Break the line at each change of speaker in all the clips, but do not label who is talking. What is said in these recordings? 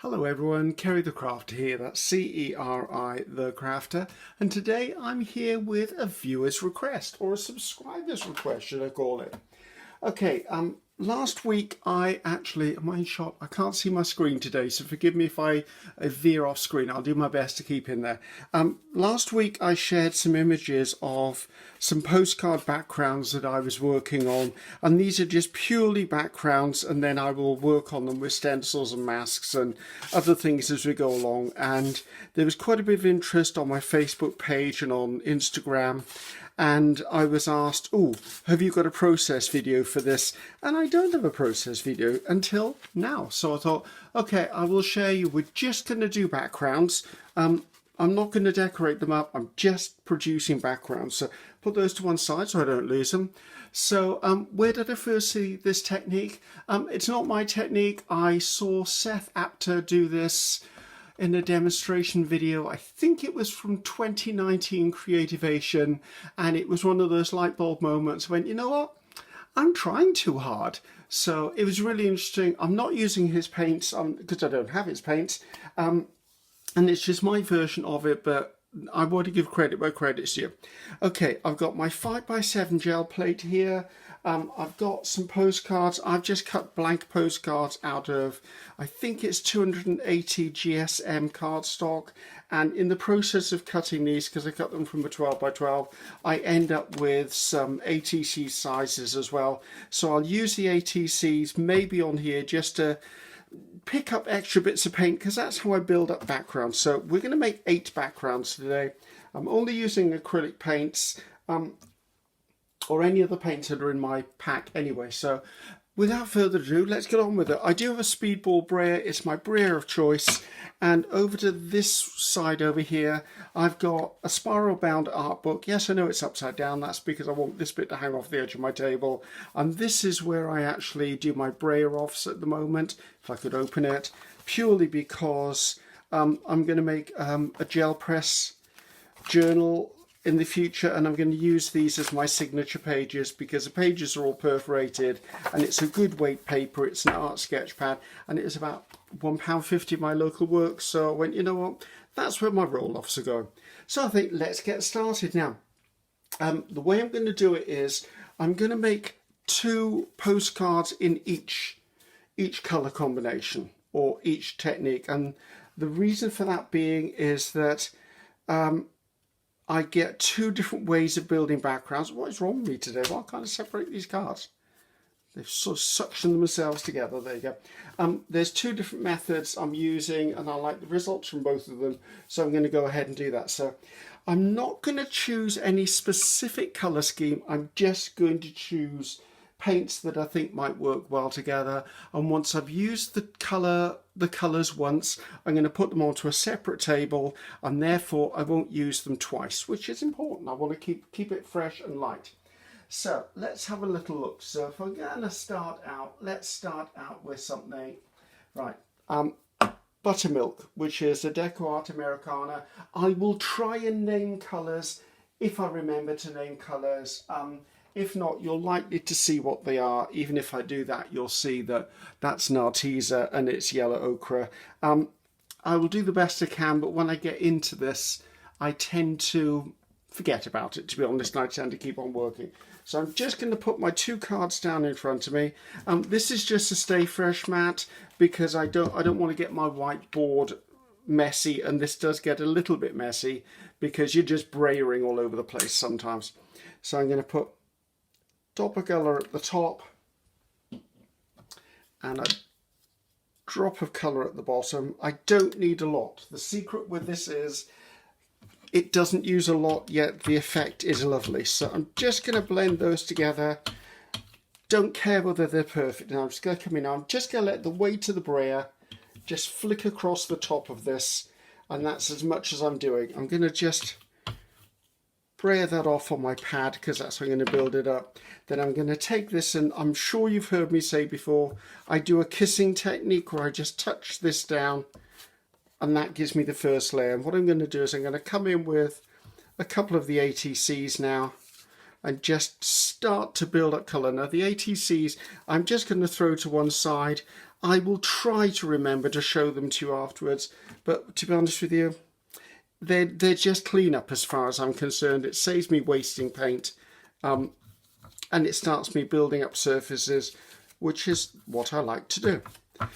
Hello everyone, Ceri the Crafter here, that's C-E-R-I the Crafter, and today I'm here with a viewer's request, or a subscriber's request should I call it. Okay, last week I actually, am I in shot? I can't see my screen today, so forgive me if I veer off screen. I'll do my best to keep in there. Last week I shared some images of some postcard backgrounds that I was working on, and these are just purely backgrounds, and then I will work on them with stencils and masks and other things as we go along. And there was quite a bit of interest on my Facebook page and on Instagram. And I was asked, oh, have you got a process video for this? And I don't have a process video until now. So I thought, okay, I will share you. We're just going to do backgrounds. I'm not going to decorate them up. I'm just producing backgrounds. So put those to one side so I don't lose them. So where did I first see this technique? It's not my technique. I saw Seth Apter do this in a demonstration video. I think it was from 2019 Creativation, and it was one of those light bulb moments when, you know what, I'm trying too hard. So it was really interesting. I'm not using his paints because I don't have his paints, and it's just my version of it, but I want to give credit where credit's due. Okay, I've got my 5x7 gel plate here. I've got some postcards. I've just cut blank postcards out of, I think it's 280 GSM cardstock. And in the process of cutting these, because I cut them from a 12x12, I end up with some ATC sizes as well. So I'll use the ATCs maybe on here just to pick up extra bits of paint, because that's how I build up backgrounds. So we're going to make 8 backgrounds today. I'm only using acrylic paints, or any other paints that are in my pack anyway. So without further ado, let's get on with it. I do have a speedball brayer. It's my brayer of choice. And over to this side over here, I've got a spiral bound art book. Yes, I know it's upside down. That's because I want this bit to hang off the edge of my table. And this is where I actually do my brayer offs at the moment, if I could open it, purely because I'm going to make a gel press journal in the future, and I'm going to use these as my signature pages because the pages are all perforated and it's a good weight paper. It's an art sketch pad, and it was about £1.50 my local work. So I went, you know what, that's where my roll-offs are going. So I think let's get started now. The way I'm going to do it is I'm going to make 2 postcards in each color combination or each technique, and the reason for that being is that I get 2 different ways of building backgrounds. What is wrong with me today? Well, I can't separate these cards. They've sort of suctioned themselves together. There you go. There's 2 different methods I'm using, and I like the results from both of them. So I'm going to go ahead and do that. So I'm not going to choose any specific color scheme. I'm just going to choose paints that I think might work well together. And once I've used the colors once, I'm going to put them onto a separate table, and therefore I won't use them twice, which is important. I want to keep it fresh and light. So let's have a little look. So if I'm going to start out, let's start out with something, right, buttermilk, which is a Deco Art Americana. I will try and name colors if I remember to name colors. If not, you're likely to see what they are. Even if I do that, you'll see that that's Narteza and it's yellow ochre. I will do the best I can, but when I get into this, I tend to forget about it, to be honest, and I tend to keep on working. So I'm just going to put my 2 cards down in front of me. This is just a Stay Fresh mat because I don't want to get my whiteboard messy, and this does get a little bit messy because you're just brayering all over the place sometimes. So I'm going to put drop of colour at the top and a drop of colour at the bottom. I don't need a lot. The secret with this is it doesn't use a lot, yet the effect is lovely. So I'm just going to blend those together. Don't care whether they're perfect. Now I'm just going to come in now. I'm just going to let the weight of the brayer just flick across the top of this, and that's as much as I'm doing. I'm going to just brayer that off on my pad because that's how I'm going to build it up. Then I'm going to take this, and I'm sure you've heard me say before, I do a kissing technique where I just touch this down and that gives me the first layer. And what I'm going to do is I'm going to come in with a couple of the ATCs now and just start to build up colour. Now the ATCs I'm just going to throw to one side. I will try to remember to show them to you afterwards, but to be honest with you, they're just clean-up as far as I'm concerned. It saves me wasting paint, and it starts me building up surfaces, which is what I like to do.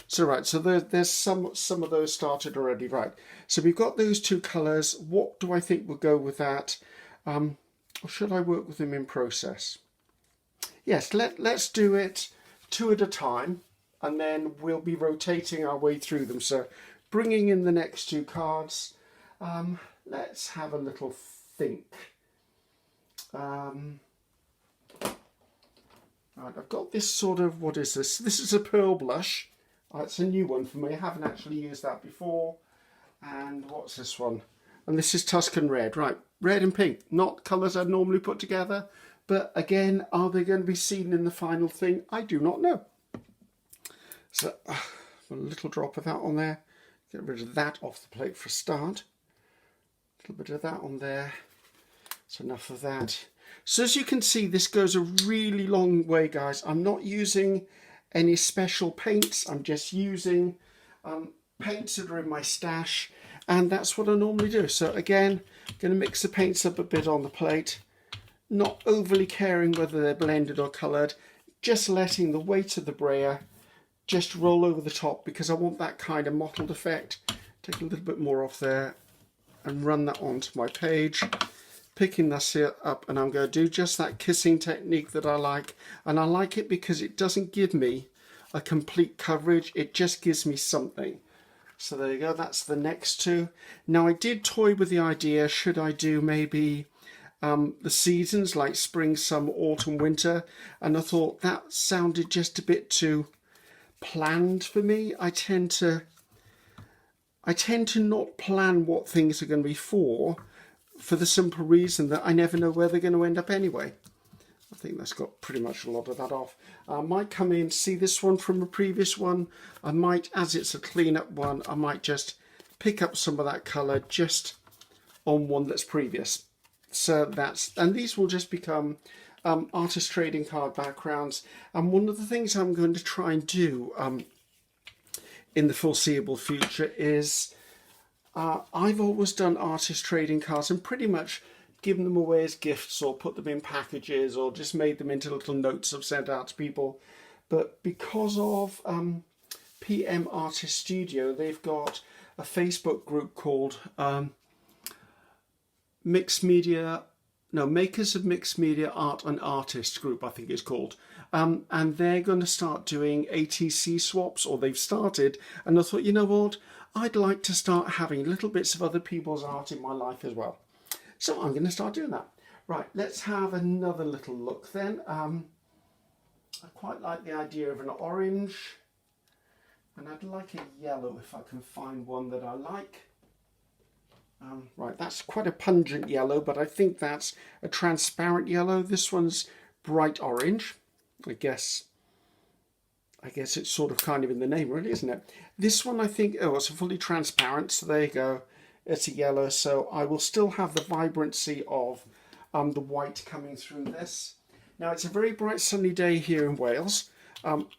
So right, so there's some of those started already. Right, so we've got those two colours. What do I think will go with that? Or should I work with them in process? Yes, let's do it two at a time, and then we'll be rotating our way through them. So bringing in the next two cards, let's have a little think. Right, I've got this sort of, what is this? This is a pearl blush. It's a new one for me. I haven't actually used that before. And what's this one? And this is Tuscan Red. Right, red and pink. Not colours I'd normally put together. But again, are they going to be seen in the final thing? I do not know. So a little drop of that on there. Get rid of that off the plate for a start. A little bit of that on there. That's enough of that. So as you can see, this goes a really long way, guys. I'm not using any special paints. I'm just using paints that are in my stash, and that's what I normally do. So again, I'm going to mix the paints up a bit on the plate, not overly caring whether they're blended or coloured, just letting the weight of the brayer just roll over the top, because I want that kind of mottled effect. Take a little bit more off there and run that onto my page. Picking this here up, and I'm going to do just that kissing technique that I like, and I like it because it doesn't give me a complete coverage, it just gives me something. So there you go, that's the next two. Now I did toy with the idea, should I do maybe the seasons like spring, summer, autumn, winter, and I thought that sounded just a bit too planned for me. I tend to not plan what things are going to be for the simple reason that I never know where they're going to end up anyway. I think that's got pretty much a lot of that off. I might come in, see this one from a previous one. I might, as it's a clean-up one, I might just pick up some of that colour just on one that's previous. So and these will just become artist trading card backgrounds. And one of the things I'm going to try and do in the foreseeable future is I've always done artist trading cards and pretty much given them away as gifts or put them in packages or just made them into little notes I've sent out to people. But because of PM Artist Studio, they've got a Facebook group called Makers of Mixed Media Art and Artists group, I think it's called. And they're going to start doing ATC swaps, or they've started. And I thought, you know what? I'd like to start having little bits of other people's art in my life as well. So I'm going to start doing that. Right, let's have another little look then. I quite like the idea of an orange. And I'd like a yellow if I can find one that I like. Right, that's quite a pungent yellow, but I think that's a transparent yellow. This one's bright orange. I guess it's sort of kind of in the name, really, isn't it? This one, I think, it's a fully transparent, so there you go. It's a yellow, so I will still have the vibrancy of the white coming through this. Now, it's a very bright sunny day here in Wales,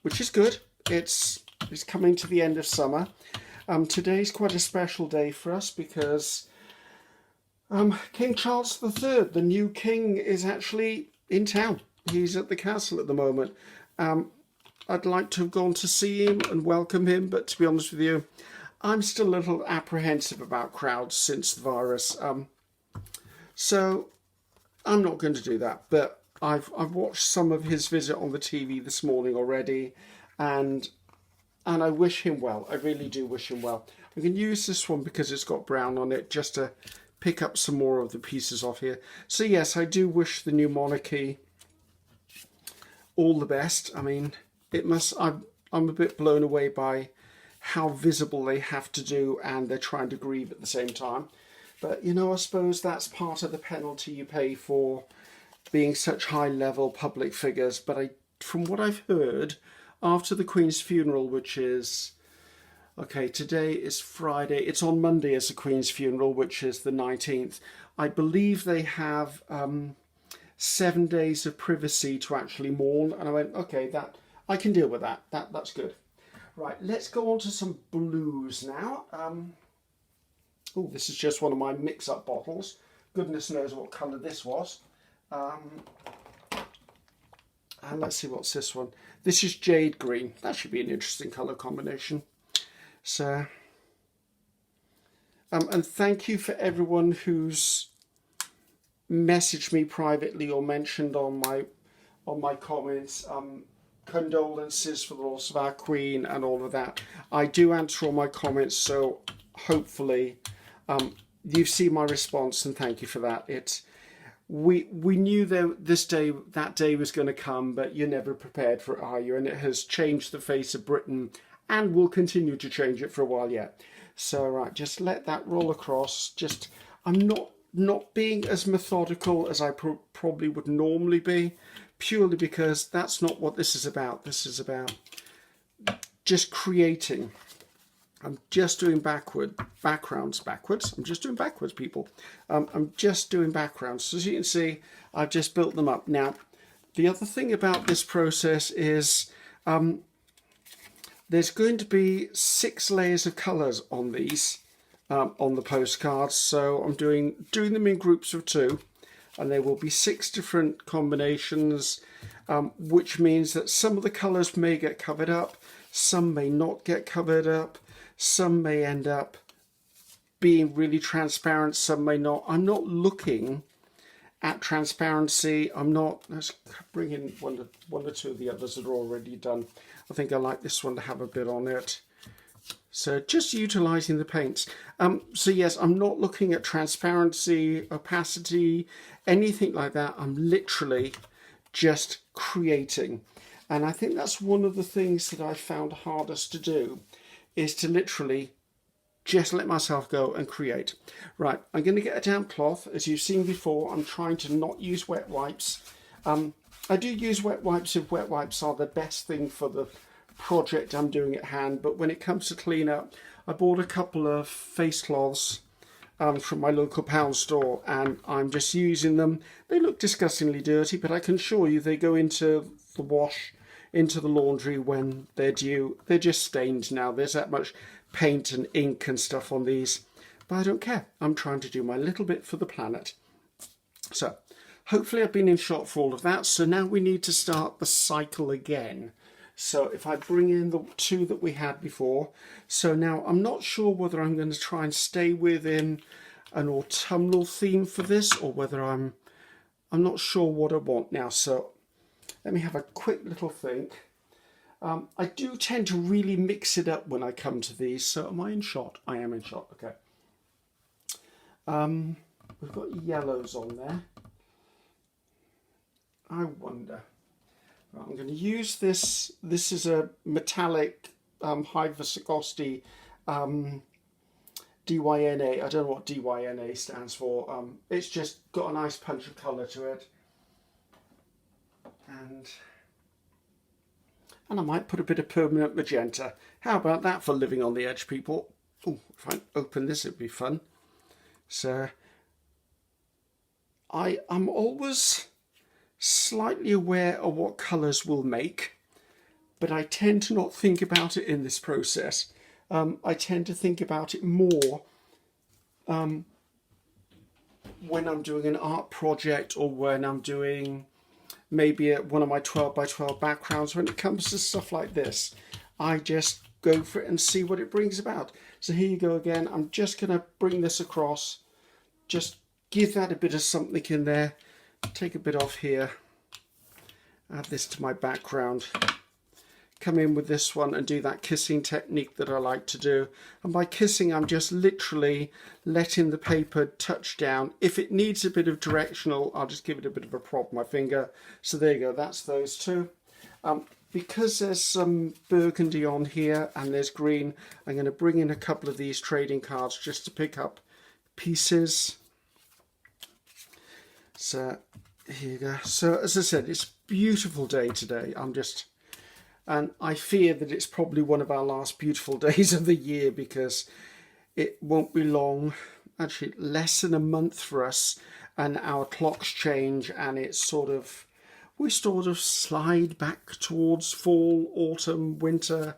which is good. It's coming to the end of summer. Today's quite a special day for us because King Charles III, the new king, is actually in town. He's at the castle at the moment. I'd like to have gone to see him and welcome him, but to be honest with you, I'm still a little apprehensive about crowds since the virus. So I'm not going to do that. But I've watched some of his visit on the TV this morning already, and I wish him well. I really do wish him well. I'm going to use this one because it's got brown on it just to pick up some more of the pieces off here. So yes, I do wish the new monarchy all the best. I mean, I'm a bit blown away by how visible they have to do, and they're trying to grieve at the same time. But, you know, I suppose that's part of the penalty you pay for being such high-level public figures. But from what I've heard, after the Queen's funeral, which is... Okay, today is Friday. It's on Monday as the Queen's funeral, which is the 19th. I believe they have 7 days of privacy to actually mourn. And I went, okay, that I can deal with that. That's good. Right, let's go on to some blues now. Oh, this is just one of my mix-up bottles. Goodness knows what colour this was. And let's see, what's this one? This is jade green. That should be an interesting colour combination. So, and thank you for everyone who's messaged me privately or mentioned on my comments. Condolences for the loss of our Queen and all of that. I do answer all my comments, so hopefully you've seen my response, and thank you for that. We knew that day was going to come, but you're never prepared for it, are you? And it has changed the face of Britain and will continue to change it for a while yet. So right, just let that roll across. I'm not being as methodical as I probably would normally be, purely because that's not what this is about. This is about just creating. I'm just doing backgrounds backwards. I'm just doing backwards, people. I'm just doing backgrounds. So as you can see, I've just built them up. Now, the other thing about this process is there's going to be 6 layers of colours on these, on the postcards. So I'm doing them in groups of 2. And there will be 6 different combinations, which means that some of the colours may get covered up, some may not get covered up, some may end up being really transparent, some may not. I'm not looking at transparency. Let's bring in one or two of the others that are already done. I think I like this one to have a bit on it. So just utilising the paints. So yes, I'm not looking at transparency, opacity, anything like that. I'm literally just creating. And I think that's one of the things that I found hardest to do, is to literally just let myself go and create. Right, I'm going to get a damp cloth. As you've seen before, I'm trying to not use wet wipes. I do use wet wipes if wet wipes are the best thing for the project I'm doing at hand, but when it comes to clean up, I bought a couple of face cloths from my local pound store, and I'm just using them. They look disgustingly dirty, but I can assure you they go into the wash, into the laundry when they're due. They're just stained now. There's that much paint and ink and stuff on these, but I don't care. I'm trying to do my little bit for the planet. So hopefully I've been in shot for all of that. So now we need to start the cycle again. So if I bring in the 2 that we had before, so now I'm not sure whether I'm going to try and stay within an autumnal theme for this, or whether I'm not sure what I want now. So let me have a quick little think. I do tend to really mix it up when I come to these. So am I in shot? I am in shot. Okay. We've got yellows on there. I wonder. I'm going to use this. This is a metallic high viscosity DYNA. I don't know what DYNA stands for. It's just got a nice punch of colour to it. And I might put a bit of permanent magenta. How about that for living on the edge, people? Oh, if I open this, it'd be fun. So I'm always slightly aware of what colours will make, but I tend to not think about it in this process. I tend to think about it more when I'm doing an art project, or when I'm doing maybe one of my 12 by 12 backgrounds. When it comes to stuff like this, I just go for it and see what it brings about. So here you go again. I'm just going to bring this across, just give that a bit of something in there. Take a bit off here, add this to my background, come in with this one and do that kissing technique that I like to do. And by kissing, I'm just literally letting the paper touch down. If it needs a bit of directional, I'll just give it a bit of a prop with my finger. So there you go, that's those 2. Because there's some burgundy on here and there's green, I'm going to bring in a couple of these trading cards just to pick up pieces. So here you go. So as I said, it's a beautiful day today. And I fear that it's probably one of our last beautiful days of the year, because it won't be long, actually less than a month for us, and our clocks change, and it's we sort of slide back towards fall, autumn, winter,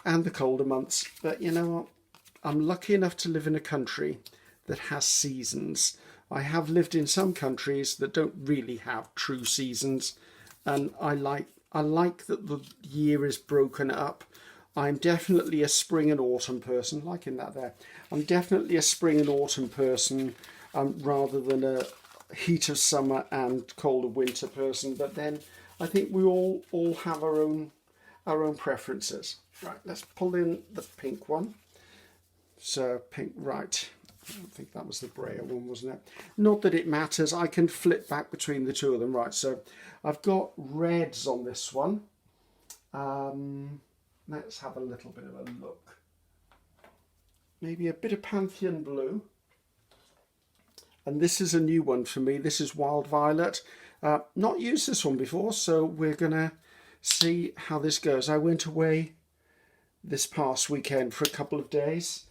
and the colder months. But you know what? I'm lucky enough to live in a country that has seasons. I have lived in some countries that don't really have true seasons, and I like that the year is broken up. I'm definitely a spring and autumn person, liking that there. I'm definitely a spring and autumn person rather than a heat of summer and cold of winter person. But then I think we all have our own preferences. Right, let's pull in the pink one. So pink, right. I think that was the Braille one, wasn't it? Not that it matters. I can flip back between the two of them. Right, so I've got reds on this one. Let's have a little bit of a look. Maybe a bit of Pantheon blue. And this is a new one for me. This is Wild Violet. Not used this one before, so we're going to see how this goes. I went away this past weekend for a couple of days.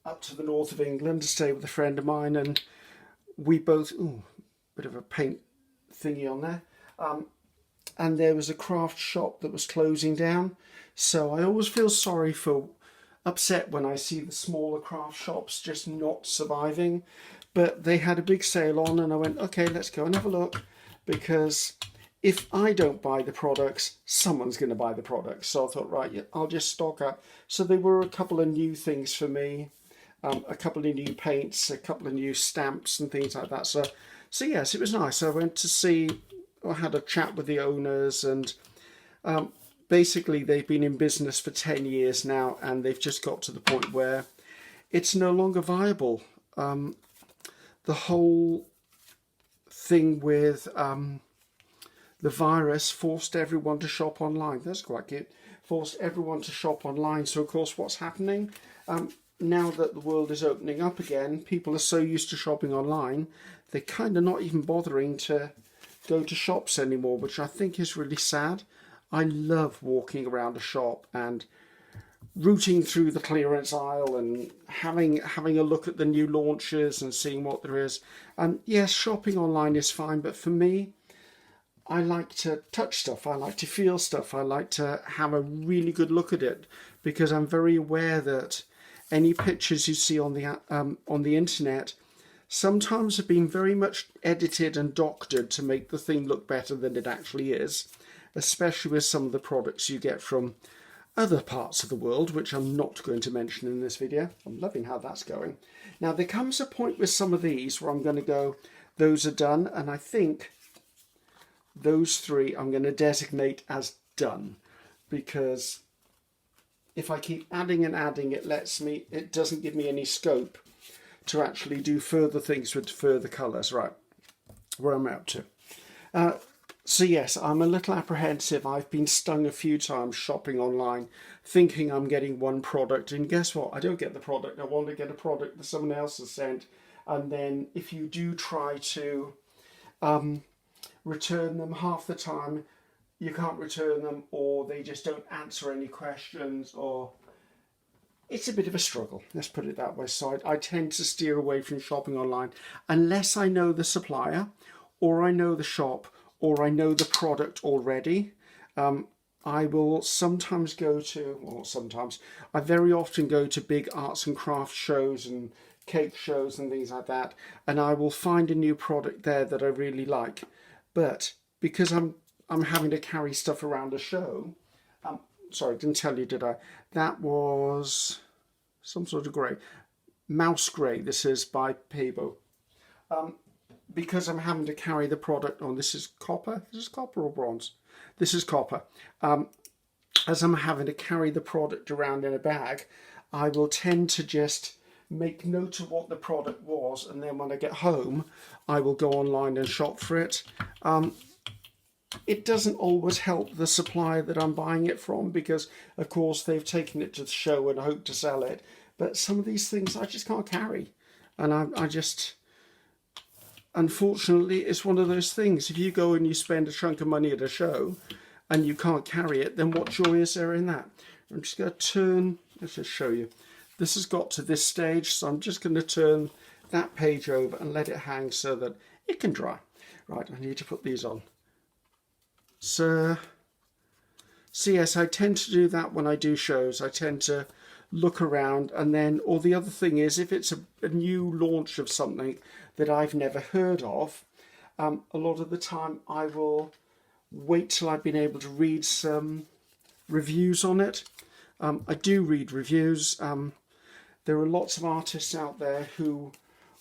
Up to the north of England to stay with a friend of mine, and we both, bit of a paint thingy on there, and there was a craft shop that was closing down, so I always feel upset when I see the smaller craft shops just not surviving, but they had a big sale on, and I went, okay, let's go and have a look, because if I don't buy the products, someone's going to buy the products. So I thought, right, I'll just stock up. So there were a couple of new things for me, a couple of new paints, a couple of new stamps and things like that. So yes, it was nice. I went to see, I had a chat with the owners, and basically they've been in business for 10 years now, and they've just got to the point where it's no longer viable. The whole thing with the virus forced everyone to shop online. That's quite cute. Forced everyone to shop online. So, of course, what's happening? Now that the world is opening up again, people are so used to shopping online, they're kind of not even bothering to go to shops anymore, which I think is really sad. I love walking around a shop and rooting through the clearance aisle and having a look at the new launches and seeing what there is. And yes, shopping online is fine, but for me, I like to touch stuff, I like to feel stuff, I like to have a really good look at it, because I'm very aware that any pictures you see on the internet sometimes have been very much edited and doctored to make the thing look better than it actually is, especially with some of the products you get from other parts of the world, which I'm not going to mention in this video. I'm loving how that's going. Now, there comes a point with some of these where I'm going to go, those are done, and I think those three I'm going to designate as done, because if I keep adding and adding, it doesn't give me any scope to actually do further things with further colours. Right, where I'm up to. So yes, I'm a little apprehensive. I've been stung a few times shopping online, thinking I'm getting one product, and guess what? I don't get the product. I want to get a product that someone else has sent, and then if you do try to return them, half the time you can't return them, or they just don't answer any questions, or it's a bit of a struggle, let's put it that way. So I tend to steer away from shopping online unless I know the supplier, or I know the shop, or I know the product already. I will sometimes go to, well, I very often go to big arts and crafts shows and cake shows and things like that, and I will find a new product there that I really like. But because I'm having to carry stuff around a show, sorry, I didn't tell you, did I? That was some sort of grey. Mouse grey, this is by Pt1. Because I'm having to carry the product on, this is copper. Is this copper or bronze? This is copper. As I'm having to carry the product around in a bag, I will tend to just make note of what the product was, and then when I get home, I will go online and shop for it. It doesn't always help the supplier that I'm buying it from, because of course they've taken it to the show and hope to sell it, but some of these things I just can't carry, and I just, unfortunately, it's one of those things. If you go and you spend a chunk of money at a show and you can't carry it, then what joy is there in that? I'm just going to turn, let's just show you. This has got to this stage, so I'm just going to turn that page over and let it hang so that it can dry. Right, I need to put these on. So So yes, I tend to do that when I do shows. I tend to look around, and then, or the other thing is, if it's a new launch of something that I've never heard of, a lot of the time I will wait till I've been able to read some reviews on it. I do read reviews. There are lots of artists out there who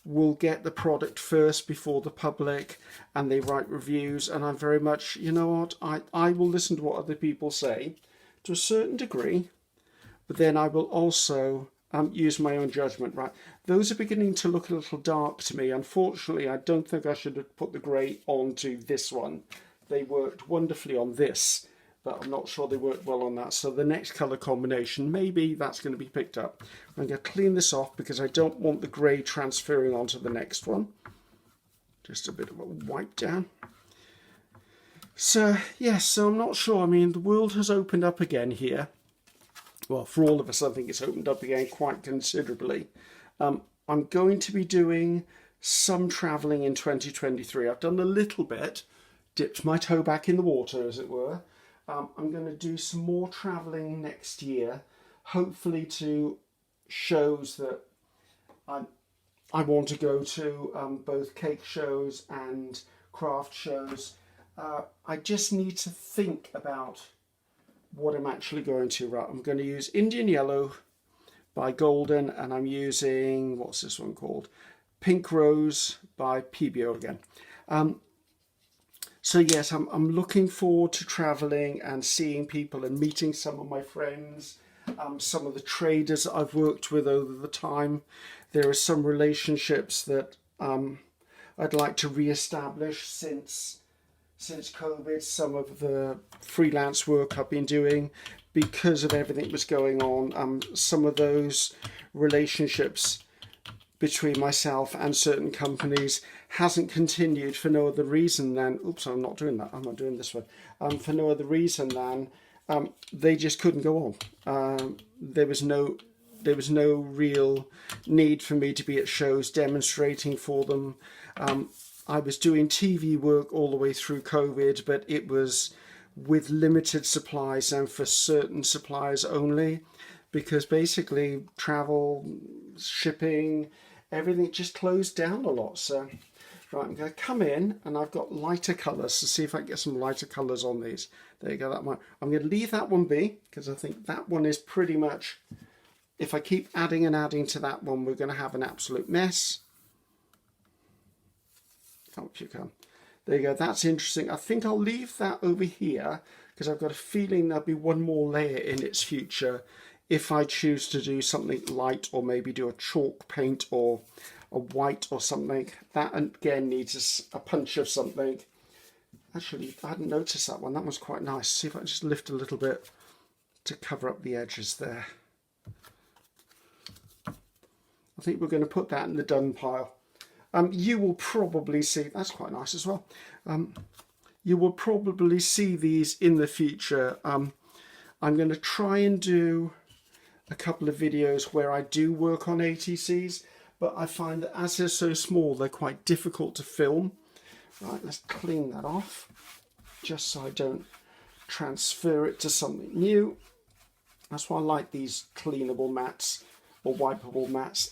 will get the product first before the public, and they write reviews, and I'm very much, you know what, I will listen to what other people say to a certain degree, but then I will also use my own judgment, right? Those are beginning to look a little dark to me. Unfortunately, I don't think I should have put the grey onto this one. They worked wonderfully on this, but I'm not sure they worked well on that. So the next colour combination, maybe that's going to be picked up. I'm going to clean this off because I don't want the grey transferring onto the next one. Just a bit of a wipe down. So, yes, so I'm not sure. I mean, the world has opened up again here. Well, for all of us, I think it's opened up again quite considerably. I'm going to be doing some travelling in 2023. I've done a little bit, dipped my toe back in the water, as it were. I'm going to do some more travelling next year, hopefully to shows that I want to go to, both cake shows and craft shows. I just need to think about what I'm actually going to. Right, I'm going to use Indian Yellow by Golden, and I'm using, what's this one called? Pink Rose by PBO again. So yes, I'm looking forward to travelling and seeing people and meeting some of my friends, some of the traders that I've worked with over the time. There are some relationships that I'd like to re-establish since COVID. Some of the freelance work I've been doing because of everything that was going on. Some of those relationships between myself and certain companies hasn't continued for no other reason than, oops, I'm not doing that, I'm not doing this one, for no other reason than they just couldn't go on. There was no real need for me to be at shows demonstrating for them. I was doing TV work all the way through COVID, but it was with limited supplies and for certain suppliers only, because basically travel, shipping, everything just closed down a lot. So right, I'm going to come in, and I've got lighter colours to see if I can get some lighter colours on these. There you go, that one. I'm going to leave that one be, because I think that one is pretty much, if I keep adding and adding to that one, we're going to have an absolute mess. Up you come. There you go, that's interesting. I think I'll leave that over here, because I've got a feeling there'll be one more layer in its future if I choose to do something light, or maybe do a chalk paint or a white or something. That again needs a punch of something. Actually, I hadn't noticed that one. That was quite nice. See if I can just lift a little bit to cover up the edges there. I think we're going to put that in the done pile. You will probably see, that's quite nice as well. You will probably see these in the future. I'm going to try and do a couple of videos where I do work on ATCs, but I find that as they're so small, they're quite difficult to film. Right, let's clean that off, just so I don't transfer it to something new. That's why I like these cleanable mats or wipeable mats.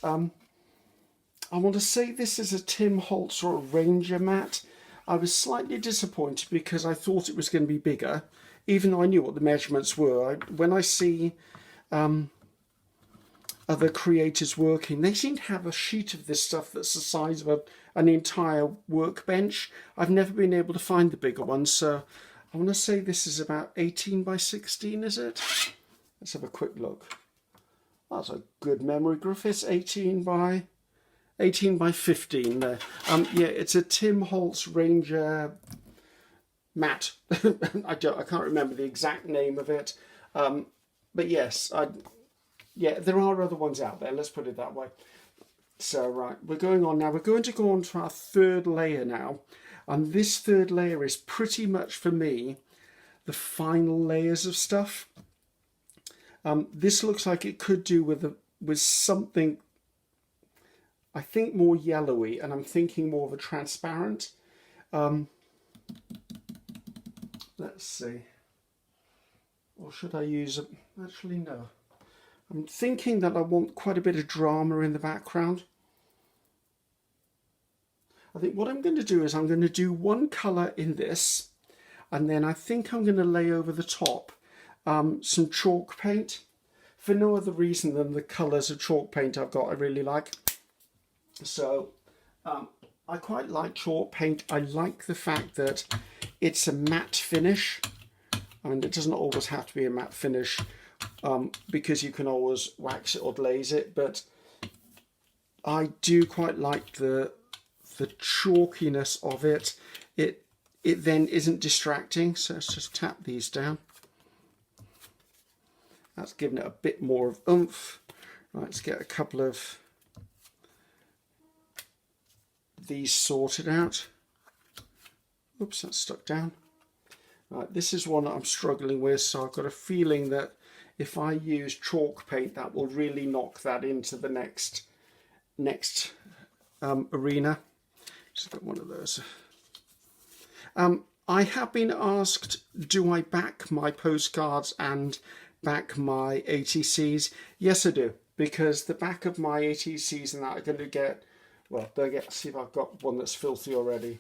I want to say this is a Tim Holtz or a Ranger mat. I was slightly disappointed because I thought it was going to be bigger, even though I knew what the measurements were. When I see other creators working, they seem to have a sheet of this stuff that's the size of an entire workbench. I've never been able to find the bigger one, so I want to say this is about 18 by 16, is it? Let's have a quick look. That's a good memory, Griffiths, 18 by 15 there. Yeah, it's a Tim Holtz Ranger mat. I can't remember the exact name of it. But yes, yeah, there are other ones out there, let's put it that way. So right, we're going on now. We're going to go on to our third layer now. And this third layer is pretty much, for me, the final layers of stuff. This looks like it could do with something, I think, more yellowy, and I'm thinking more of a transparent. Let's see. Or should I use a... Actually, no. I'm thinking that I want quite a bit of drama in the background. I think what I'm going to do is I'm going to do one colour in this, and then I think I'm going to lay over the top some chalk paint, for no other reason than the colours of chalk paint I've got I really like. So I quite like chalk paint. I like the fact that it's a matte finish. I mean, it doesn't always have to be a matte finish because you can always wax it or glaze it, but I do quite like the chalkiness of it. It then isn't distracting, so let's just tap these down. That's giving it a bit more of oomph. Right, let's get a couple of these sorted out. Oops, that's stuck down. Right, this is one that I'm struggling with, so I've got a feeling that if I use chalk paint, that will really knock that into the next arena. Just got one of those. I have been asked, do I back my postcards and back my ATCs? Yes, I do, because the back of my ATCs and that are going to get, well, they'll get, see if I've got one that's filthy already.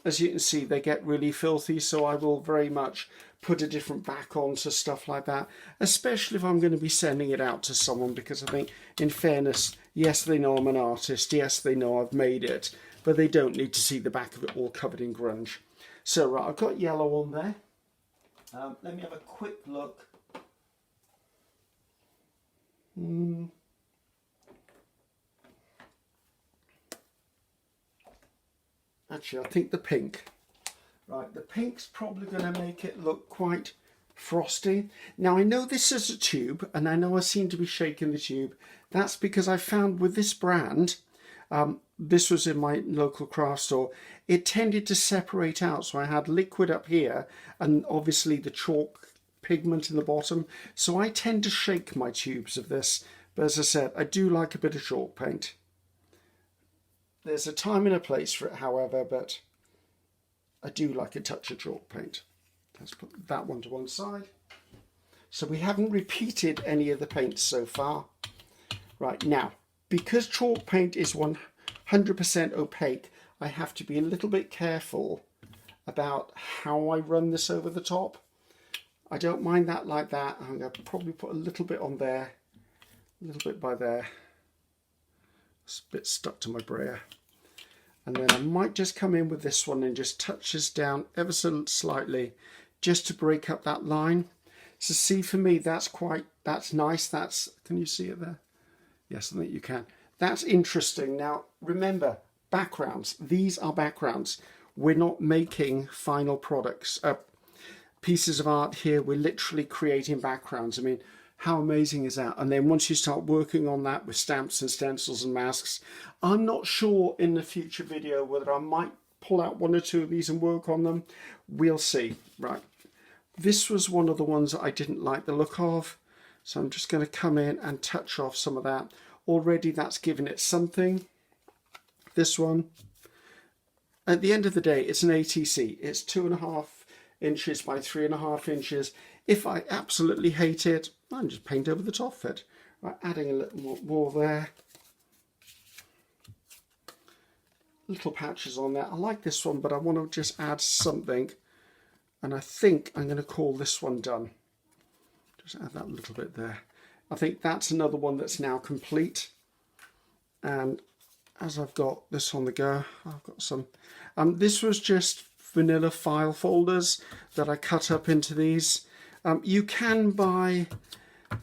As you can see, they get really filthy, so I will very much put a different back on to stuff like that, especially if I'm going to be sending it out to someone, because I think, in fairness, yes, they know I'm an artist, yes, they know I've made it, but they don't need to see the back of it all covered in grunge. So, right, I've got yellow on there. Let me have a quick look. Actually, I think the pink. Right, the pink's probably going to make it look quite frosty. Now, I know this is a tube, and I know I seem to be shaking the tube. That's because I found with this brand, this was in my local craft store, it tended to separate out. So I had liquid up here, and obviously the chalk pigment in the bottom. So I tend to shake my tubes of this. But as I said, I do like a bit of chalk paint. There's a time and a place for it, however, but I do like a touch of chalk paint. Let's put that one to one side. So we haven't repeated any of the paints so far. Right, now, because chalk paint is 100% opaque, I have to be a little bit careful about how I run this over the top. I don't mind that like that. I'm going to probably put a little bit on there, a little bit by there. It's a bit stuck to my brayer. And then I might just come in with this one and just touch this down ever so slightly just to break up that line. So see, for me, that's nice. Can you see it there? Yes, I think you can. That's interesting. Now, remember, backgrounds. These are backgrounds. We're not making final products, pieces of art here. We're literally creating backgrounds. I mean, how amazing is that? And then once you start working on that with stamps and stencils and masks, I'm not sure in the future video whether I might pull out one or two of these and work on them. We'll see. Right. This was one of the ones that I didn't like the look of. So I'm just going to come in and touch off some of that. Already that's given it something. This one, at the end of the day, it's an ATC. It's 2.5 inches by 3.5 inches. If I absolutely hate it, I can just paint over the top of it. Right, adding a little more there. Little patches on there. I like this one, but I want to just add something. And I think I'm going to call this one done. Just add that little bit there. I think that's another one that's now complete. And as I've got this on the go, I've got some. This was just vanilla file folders that I cut up into these. You can buy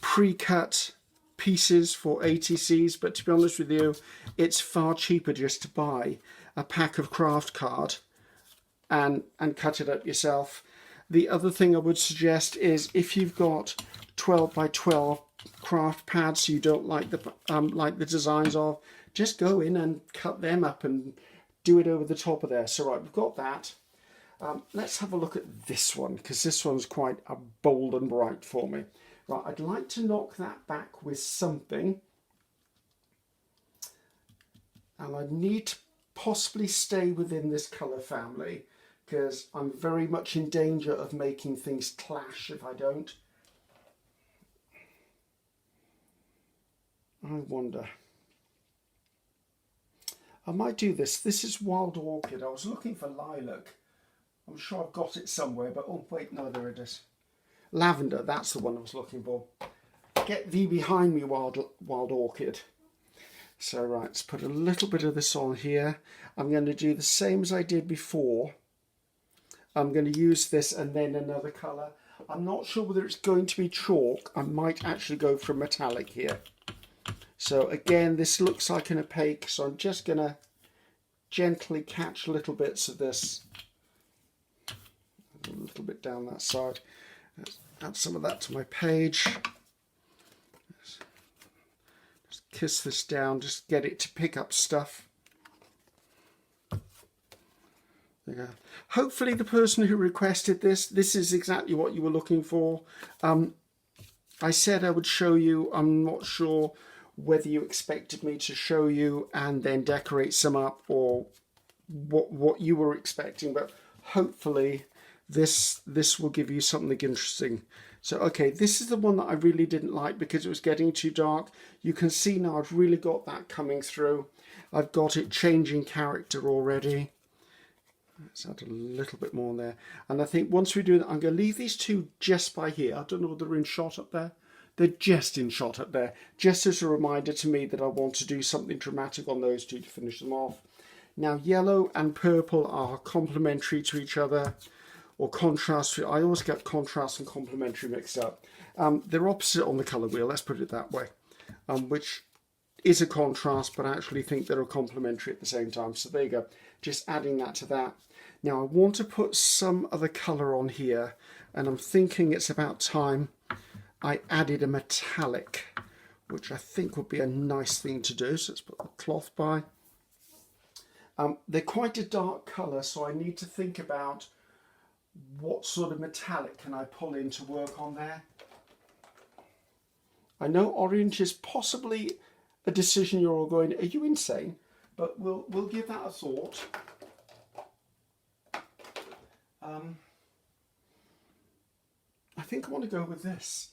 pre-cut pieces for ATCs, but to be honest with you, it's far cheaper just to buy a pack of craft card and cut it up yourself. The other thing I would suggest is if you've got 12 by 12 craft pads you don't like the designs of, just go in and cut them up and do it over the top of there. So right, we've got that. Let's have a look at this one, because this one's quite bold and bright for me. Right, I'd like to knock that back with something. And I need to possibly stay within this colour family, because I'm very much in danger of making things clash if I don't. I wonder. I might do this. This is wild orchid. I was looking for lilac. I'm sure I've got it somewhere, but oh wait, no, there it is. Lavender, that's the one I was looking for. Get thee behind me, wild orchid. So right, let's put a little bit of this on here. I'm going to do the same as I did before. I'm going to use this and then another colour. I'm not sure whether it's going to be chalk. I might actually go for metallic here. So again, this looks like an opaque, so I'm just going to gently catch little bits of this. A little bit down that side. Let's add some of that to my page. Just kiss this down, just get it to pick up stuff. There you go. Hopefully the person who requested this is exactly what you were looking for. I said I would show you. I'm not sure whether you expected me to show you and then decorate some up or what you were expecting, but hopefully this will give you something interesting. So okay, this is the one that I really didn't like because it was getting too dark. You can see now I've really got that coming through. I've got it changing character already. Let's add a little bit more in there. And I think once we do that, I'm going to leave these two just by here. I don't know whether they're in shot up there. They're just in shot up there, just as a reminder to me that I want to do something dramatic on those two to finish them off. Now, yellow and purple are complementary to each other, or contrast. I always get contrast and complementary mixed up. They're opposite on the colour wheel, let's put it that way, which is a contrast, but I actually think they're a complementary at the same time. So there you go, just adding that to that. Now, I want to put some other colour on here, and I'm thinking it's about time I added a metallic, which I think would be a nice thing to do. So let's put the cloth by. They're quite a dark colour, so I need to think about what sort of metallic can I pull in to work on there. I know orange is possibly a decision you're all going, are you insane? But we'll give that a thought. I think I want to go with this.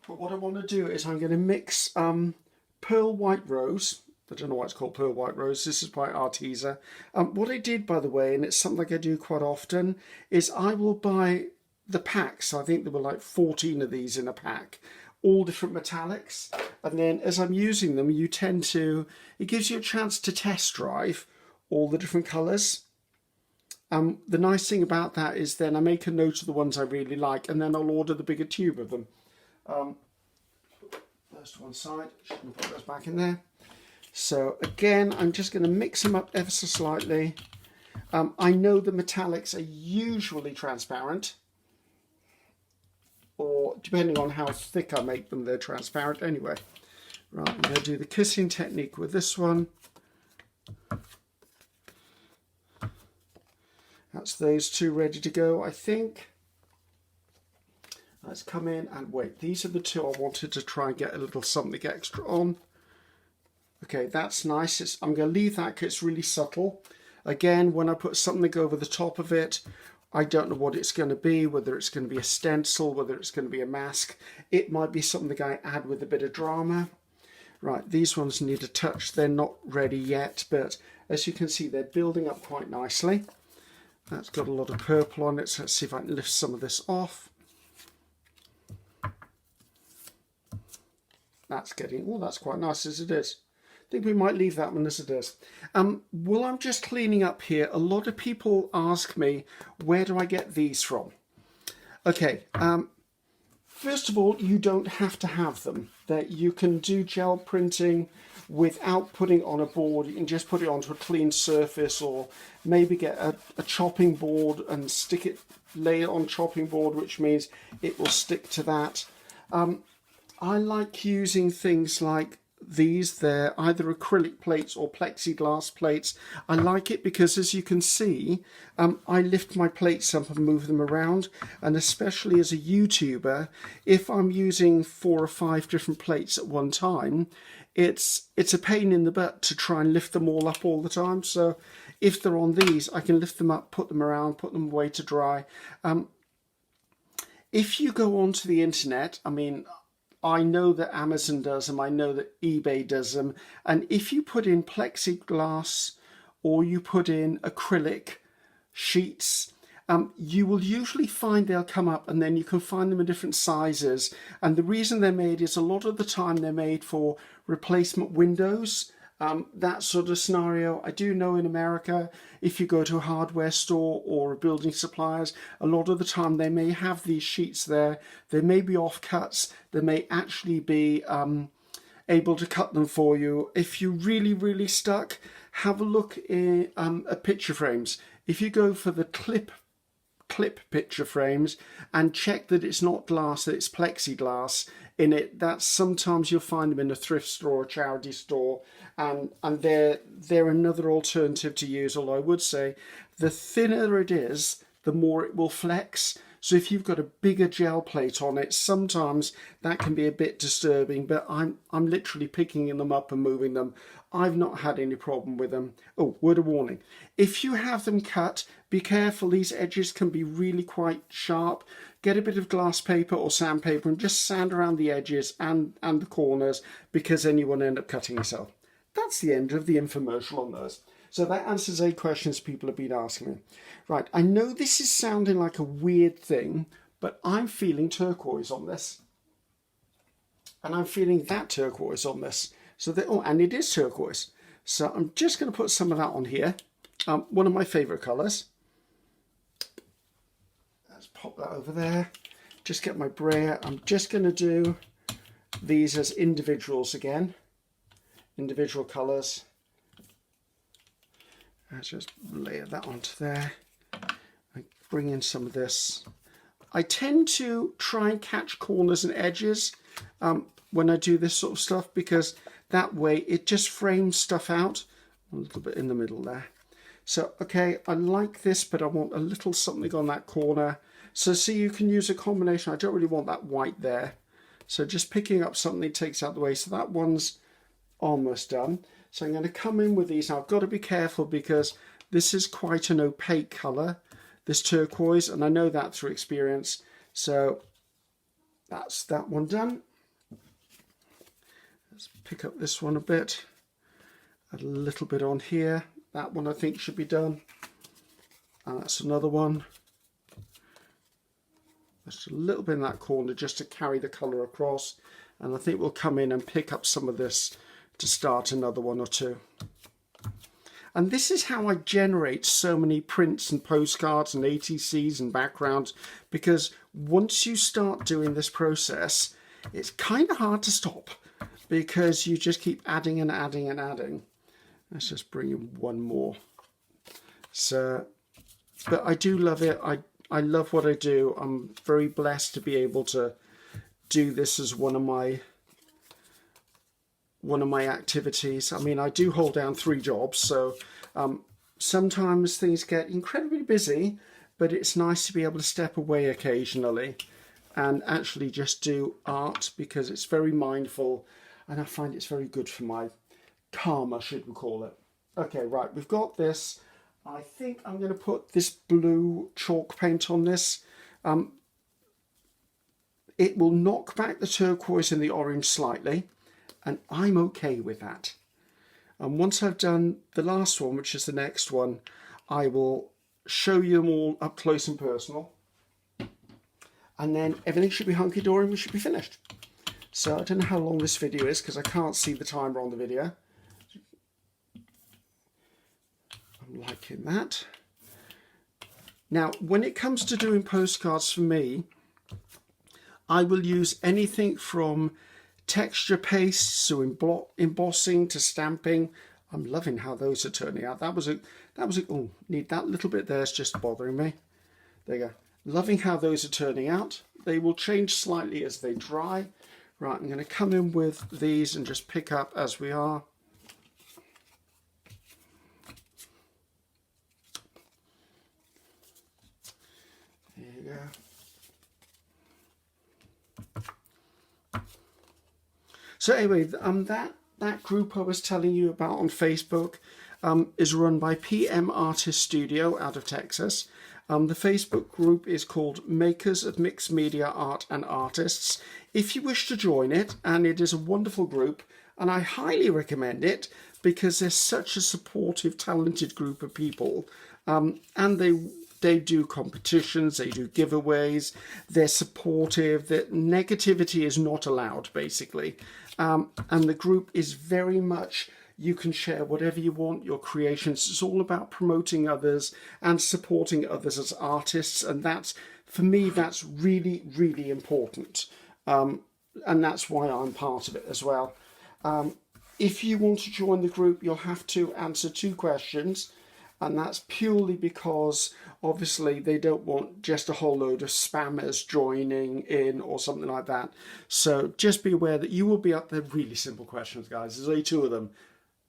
But what I want to do is I'm going to mix Pearl White Rose. I don't know why it's called Pearl White Rose. This is by Arteza. What I did, by the way, and it's something I do quite often, is I will buy the packs. I think there were like 14 of these in a pack, all different metallics. And then as I'm using them, it gives you a chance to test drive all the different colours. The nice thing about that is then I make a note of the ones I really like, and then I'll order the bigger tube of them. Those to one side, shouldn't put those back in there. So again, I'm just going to mix them up ever so slightly. I know the metallics are usually transparent, or depending on how thick I make them, they're transparent anyway. Right, I'm going to do the kissing technique with this one. That's those two ready to go, I think. Let's come in and wait. These are the two I wanted to try and get a little something extra on. Okay, that's nice. I'm going to leave that because it's really subtle. Again, when I put something over the top of it, I don't know what it's going to be, whether it's going to be a stencil, whether it's going to be a mask. It might be something I add with a bit of drama. Right, these ones need a touch. They're not ready yet, but as you can see, they're building up quite nicely. That's got a lot of purple on it, so let's see if I can lift some of this off. That's getting, oh, that's quite nice as it is. I think we might leave that one as it is. While I'm just cleaning up here, a lot of people ask me, where do I get these from? Okay, first of all, you don't have to have them. That you can do gel printing without putting it on a board. You can just put it onto a clean surface, or maybe get a chopping board and lay it on chopping board, which means it will stick to that. I like using things like these. They're either acrylic plates or plexiglass plates. I like it because, as you can see, I lift my plates up and move them around, and especially as a YouTuber, if I'm using 4 or 5 different plates at one time, it's a pain in the butt to try and lift them all up all the time. So if they're on these, I can lift them up, put them around, put them away to dry. If you go onto the internet, I mean, I know that Amazon does them, I know that eBay does them, and if you put in plexiglass or you put in acrylic sheets, you will usually find they'll come up, and then you can find them in different sizes. And the reason they're made is a lot of the time they're made for replacement windows, that sort of scenario. I do know in America, if you go to a hardware store or a building suppliers, a lot of the time they may have these sheets there. They may be offcuts. They may actually be able to cut them for you. If you're really stuck, have a look at picture frames. If you go for the clip picture frames and check that it's not glass, that it's plexiglass in it, that's sometimes you'll find them in a thrift store or charity store, and they're another alternative to use. Although I would say the thinner it is, the more it will flex. So if you've got a bigger gel plate on it, sometimes that can be a bit disturbing, but I'm literally picking them up and moving them. I've not had any problem with them. Oh, word of warning. If you have them cut, be careful. These edges can be really quite sharp. Get a bit of glass paper or sandpaper and just sand around the edges and the corners, because then you won't end up cutting yourself. That's the end of the infomercial on those. So that answers 8 questions people have been asking me. Right, I know this is sounding like a weird thing, but I'm feeling turquoise on this. And I'm feeling that turquoise on this. So and it is turquoise. So I'm just going to put some of that on here. One of my favourite colours. Let's pop that over there. Just get my brayer. I'm just going to do these as individuals again. Individual colours. Let's just layer that onto there. I bring in some of this. I tend to try and catch corners and edges when I do this sort of stuff, because that way it just frames stuff out. A little bit in the middle there. So, okay, I like this, but I want a little something on that corner. So see, you can use a combination. I don't really want that white there. So just picking up something takes out the way. So that one's almost done. So I'm going to come in with these. Now I've got to be careful because this is quite an opaque colour, this turquoise, and I know that through experience. So that's that one done. Let's pick up this one a bit. Add a little bit on here. That one I think should be done. And that's another one. Just a little bit in that corner just to carry the colour across. And I think we'll come in and pick up some of this to start another one or two. And this is how I generate so many prints and postcards and ATCs and backgrounds, because once you start doing this process, it's kind of hard to stop, because you just keep adding and adding and adding. Let's just bring in one more. So, but I do love it. I love what I do. I'm very blessed to be able to do this as one of my activities. I mean, I do hold down 3 jobs, so sometimes things get incredibly busy, but it's nice to be able to step away occasionally and actually just do art, because it's very mindful, and I find it's very good for my karma, should we call it. Okay, right, we've got this. I think I'm going to put this blue chalk paint on this. It will knock back the turquoise and the orange slightly, and I'm okay with that. And once I've done the last one, which is the next one, I will show you them all up close and personal. And then everything should be hunky-dory and we should be finished. So I don't know how long this video is because I can't see the timer on the video. I'm liking that. Now, when it comes to doing postcards for me, I will use anything from texture pastes to embossing to stamping. I'm loving how those are turning out. Oh, need that little bit there, it's just bothering me. There you go. Loving how those are turning out. They will change slightly as they dry. Right, I'm going to come in with these and just pick up as we are. There you go. So anyway, that group I was telling you about on Facebook is run by PM Artist Studio out of Texas. The Facebook group is called Makers of Mixed Media Art and Artists. If you wish to join it, and it is a wonderful group, and I highly recommend it because they're such a supportive, talented group of people, and they do competitions, they do giveaways, they're supportive, that negativity is not allowed, basically. And the group is very much, you can share whatever you want, your creations. It's all about promoting others and supporting others as artists. And that's, for me, that's really, really important. And that's why I'm part of it as well. If you want to join the group, you'll have to answer 2 questions. And that's purely because, obviously, they don't want just a whole load of spammers joining in or something like that. So just be aware that you will be up there. Really simple questions, guys. There's only 2 of them.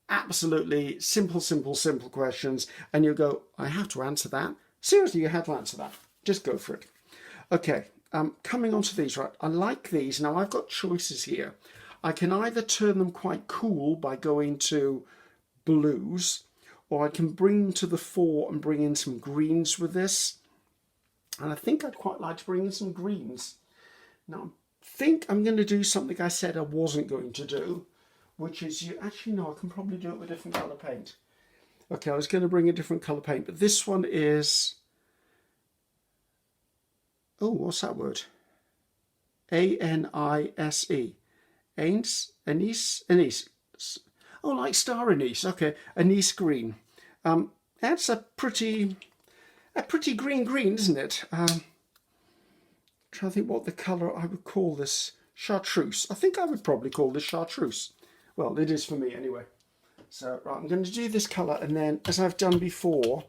Absolutely simple questions. And you'll go, I have to answer that. Seriously, you have to answer that. Just go for it. Okay, coming on to these, right? I like these. Now, I've got choices here. I can either turn them quite cool by going to blues, or I can bring them to the fore and bring in some greens with this. And I think I'd quite like to bring in some greens. Now, I think I'm going to do something I said I wasn't going to do, which is, actually, no, I can probably do it with different colour paint. Okay, I was going to bring a different colour paint, but this one is, oh, what's that word? A-N-I-S-E. Anise. Oh, like star anise. Okay, anise green. That's a pretty green, isn't it? Trying to think what the colour I would call this. Chartreuse. I think I would probably call this chartreuse. Well, it is for me anyway. So, right, I'm going to do this colour, and then, as I've done before,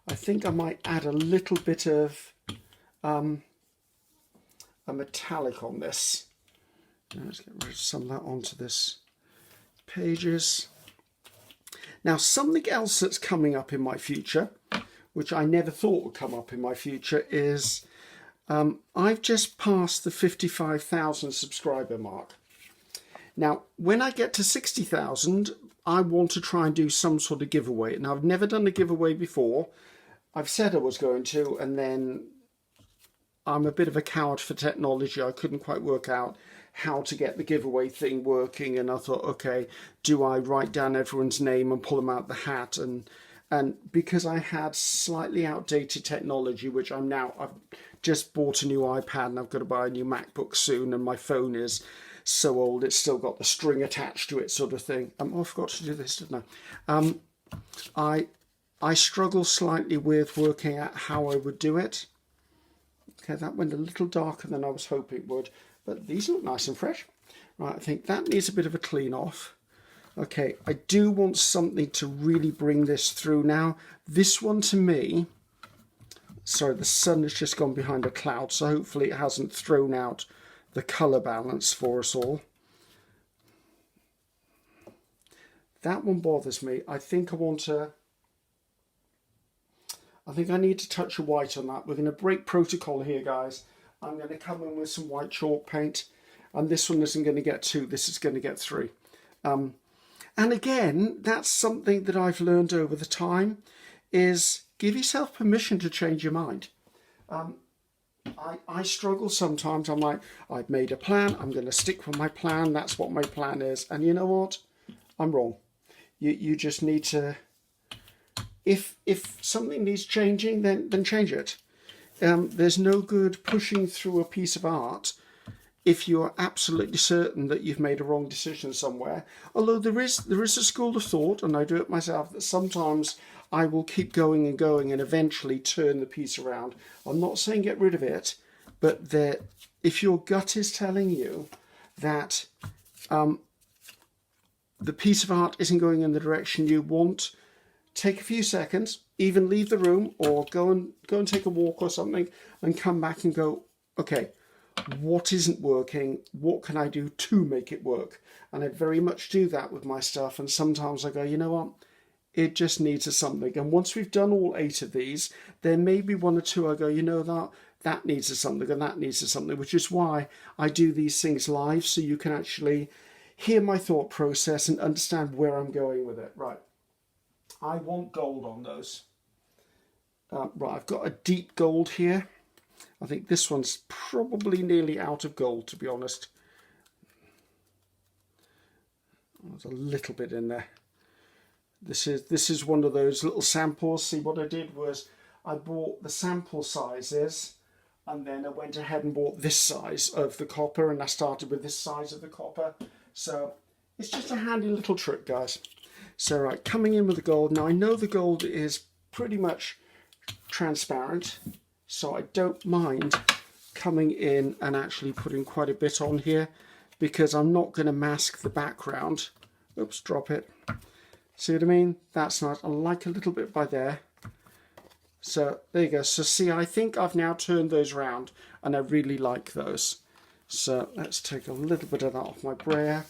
I think I might add a little bit of a metallic on this. Let's get rid of some of that onto this pages. Now, something else that's coming up in my future, which I never thought would come up in my future, is I've just passed the 55,000 subscriber mark. Now, when I get to 60,000, I want to try and do some sort of giveaway. Now, I've never done a giveaway before. I've said I was going to, and then I'm a bit of a coward for technology. I couldn't quite work out how to get the giveaway thing working, and I thought, okay, do I write down everyone's name and pull them out the hat? And because I had slightly outdated technology, which I've just bought a new iPad and I've got to buy a new MacBook soon, and my phone is so old it's still got the string attached to it, sort of thing. Oh, I forgot to do this, didn't I? I struggle slightly with working out how I would do it. Okay, that went a little darker than I was hoping it would, but these look nice and fresh. Right, I think that needs a bit of a clean off. Okay, I do want something to really bring this through now. This one to me, sorry, the sun has just gone behind a cloud, so hopefully it hasn't thrown out the colour balance for us all. That one bothers me. I think I need to touch a white on that. We're going to break protocol here, guys. I'm going to come in with some white chalk paint, and this one isn't going to get 2, this is going to get 3. And again, that's something that I've learned over the time, is give yourself permission to change your mind. I struggle sometimes. I'm like, I've made a plan, I'm going to stick with my plan, that's what my plan is. And you know what? I'm wrong. You just need to, if something needs changing, then change it. There's no good pushing through a piece of art if you're absolutely certain that you've made a wrong decision somewhere. Although there is a school of thought, and I do it myself, that sometimes I will keep going and going and eventually turn the piece around. I'm not saying get rid of it, but that if your gut is telling you that the piece of art isn't going in the direction you want, take a few seconds, even leave the room or go and take a walk or something, and come back and go, okay, what isn't working? What can I do to make it work? And I very much do that with my stuff. And sometimes I go, you know what? It just needs a something. And once we've done all 8 of these, there may be 1 or 2 I go, you know, that needs a something and that needs a something, which is why I do these things live, so you can actually hear my thought process and understand where I'm going with it. Right. I want gold on those. Right, I've got a deep gold here. I think this one's probably nearly out of gold, to be honest. There's a little bit in there. This is one of those little samples. See, what I did was I bought the sample sizes, and then I went ahead and bought this size of the copper, and I started with this size of the copper. So it's just a handy little trick, guys. So right, coming in with the gold. Now I know the gold is pretty much transparent, so I don't mind coming in and actually putting quite a bit on here, because I'm not going to mask the background. Oops, drop it. See what I mean? That's nice. I like a little bit by there. So there you go. So see, I think I've now turned those round, and I really like those. So let's take a little bit of that off my brayer.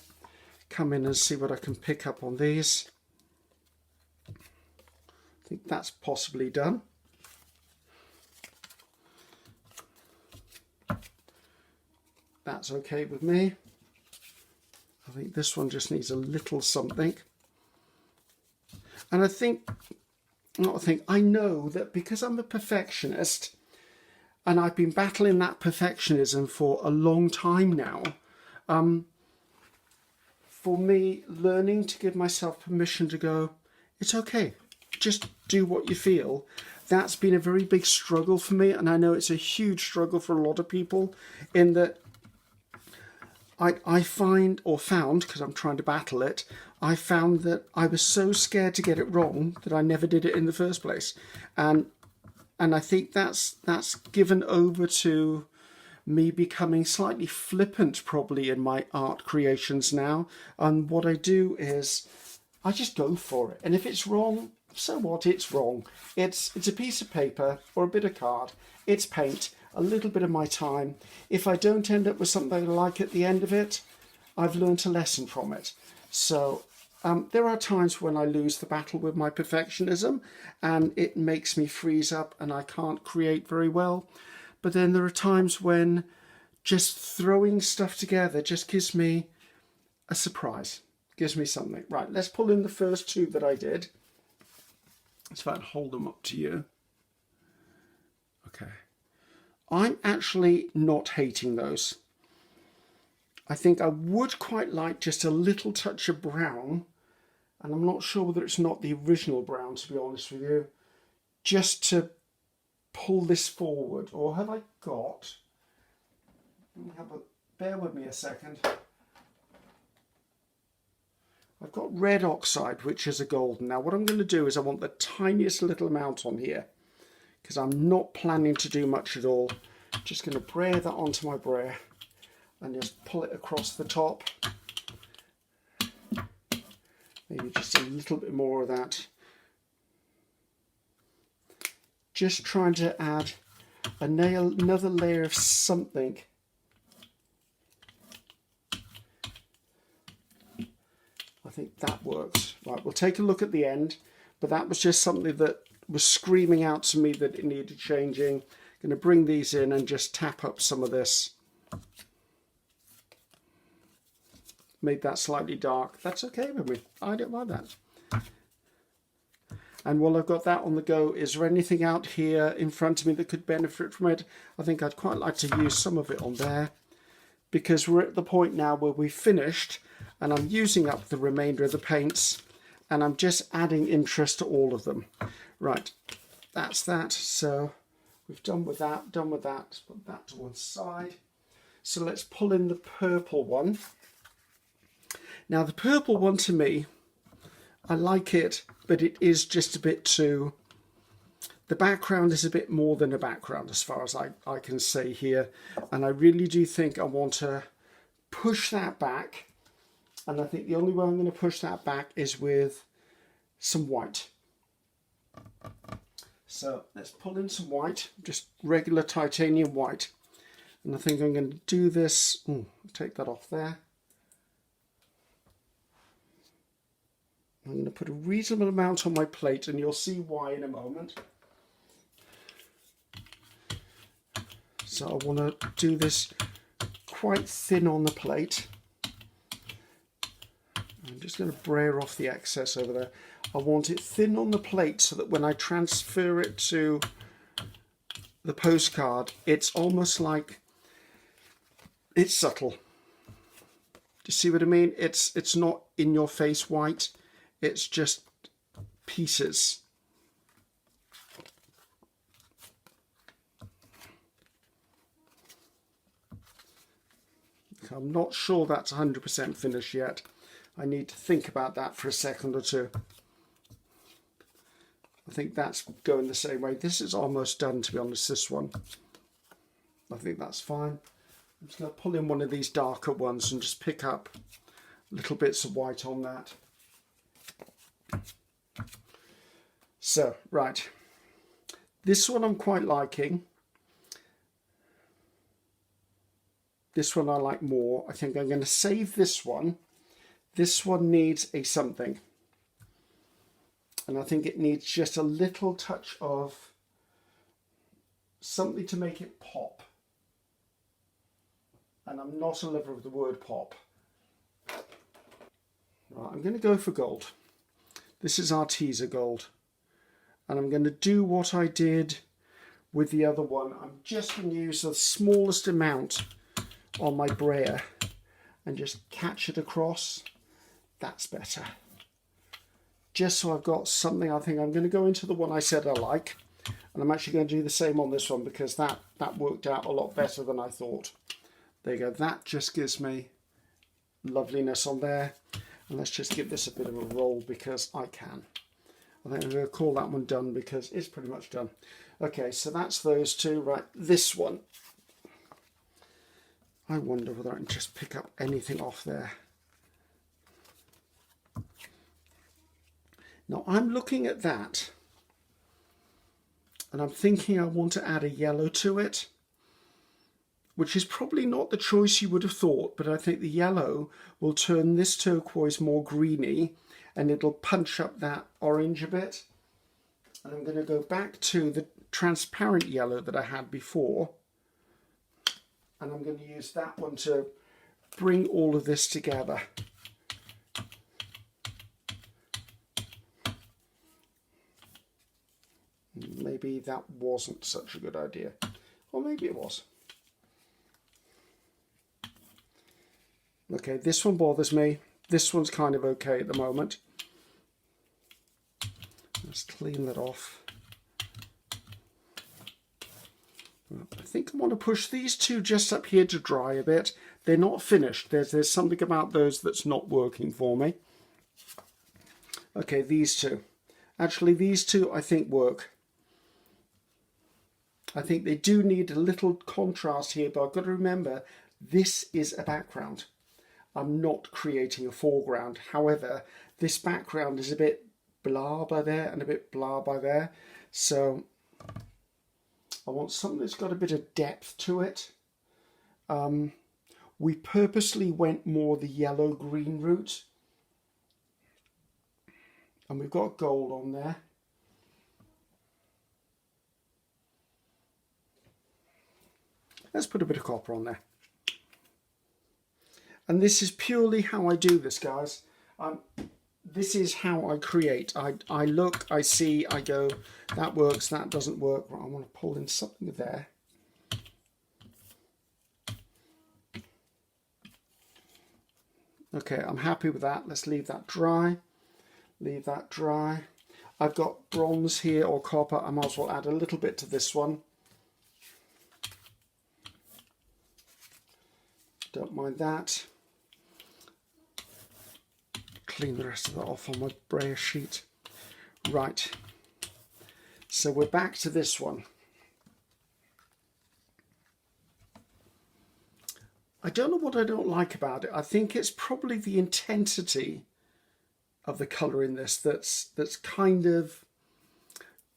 Come in and see what I can pick up on these. I think that's possibly done. That's okay with me. I think this one just needs a little something. And I know that because I'm a perfectionist, and I've been battling that perfectionism for a long time now, for me, learning to give myself permission to go, it's okay, just do what you feel, that's been a very big struggle for me. And I know it's a huge struggle for a lot of people, in that I found, because I'm trying to battle it, I found that I was so scared to get it wrong that I never did it in the first place. And I think that's given over to me becoming slightly flippant probably in my art creations now. And what I do is I just go for it. And if it's wrong, so what? It's wrong. It's a piece of paper or a bit of card. It's paint. A little bit of my time. If I don't end up with something I like at the end of it, I've learned a lesson from it. So there are times when I lose the battle with my perfectionism, and it makes me freeze up and I can't create very well. But then there are times when just throwing stuff together just gives me a surprise, gives me something. Right, let's pull in the first two that I did. Let's try and hold them up to you. Okay. I'm actually not hating those. I think I would quite like just a little touch of brown, and I'm not sure whether it's not the original brown, to be honest with you, just to pull this forward. Or have I got, bear with me a second, I've got red oxide, which is a golden. Now what I'm going to do is I want the tiniest little amount on here, because I'm not planning to do much at all. Just going to brayer that onto my brayer and just pull it across the top. Maybe just a little bit more of that. Just trying to add another layer of something. I think that works. Right, we'll take a look at the end, but that was just something that was screaming out to me that it needed changing. Going to bring these in and just tap up some of this. Made that slightly dark. That's okay with me. I don't mind that. And while I've got that on the go, is there anything out here in front of me that could benefit from it? I think I'd quite like to use some of it on there, because we're at the point now where we've finished and I'm using up the remainder of the paints, and I'm just adding interest to all of them. Right, that's that. So we've done with that, done with that. Let's put that to one side. So let's pull in the purple one. Now the purple one, to me, I like it, but it is just a bit too, the background is a bit more than a background as far as I can say here. And I really do think I want to push that back. And I think the only way I'm going to push that back is with some white. So let's pull in some white, just regular titanium white. And I think I'm going to do this, take that off there. I'm going to put a reasonable amount on my plate, and you'll see why in a moment. So I want to do this quite thin on the plate. And just going to brayer off the excess over there. I want it thin on the plate so that when I transfer it to the postcard, it's almost like it's subtle. Do you see what I mean? It's not in your face white. It's just pieces. I'm not sure that's 100% finished yet. I need to think about that for a second or two. I think that's going the same way. This is almost done, to be honest, this one. I think that's fine. I'm just going to pull in one of these darker ones and just pick up little bits of white on that. So, right. This one I'm quite liking. This one I like more. I think I'm going to save this one. This one needs a something. And I think it needs just a little touch of something to make it pop. And I'm not a lover of the word pop. Right, I'm going to go for gold. This is our teaser gold. And I'm going to do what I did with the other one. I'm just going to use the smallest amount on my brayer and just catch it across. That's better. Just so I've got something. I think I'm going to go into the one I said I like, and I'm actually going to do the same on this one because that worked out a lot better than I thought. There you go. That just gives me loveliness on there. And let's just give this a bit of a roll because I can. I think I'm going to call that one done because it's pretty much done. Okay, so that's those two. Right, this one. I wonder whether I can just pick up anything off there. Now I'm looking at that and I'm thinking I want to add a yellow to it, which is probably not the choice you would have thought, but I think the yellow will turn this turquoise more greeny and it'll punch up that orange a bit. And I'm going to go back to the transparent yellow that I had before, and I'm going to use that one to bring all of this together. Maybe that wasn't such a good idea, or maybe it was. Okay, this one bothers me. This one's kind of okay at the moment. Let's clean that off. I think I want to push these two just up here to dry a bit. They're not finished. There's something about those that's not working for me. Okay, these two. Actually, these two I think work. I think they do need a little contrast here, but I've got to remember this is a background. I'm not creating a foreground. However, this background is a bit blah by there and a bit blah by there. So I want something that's got a bit of depth to it. We purposely went more the yellow-green route. And we've got gold on there. Let's put a bit of copper on there. And this is purely how I do this, guys. This is how I create. I look, I see, I go, that works, that doesn't work. Right, I want to pull in something there. Okay, I'm happy with that. Let's leave that dry. Leave that dry. I've got bronze here or copper. I might as well add a little bit to this one. Don't mind that. Clean the rest of that off on my brayer sheet. Right. So we're back to this one. I don't know what I don't like about it. I think it's probably the intensity of the colour in this that's kind of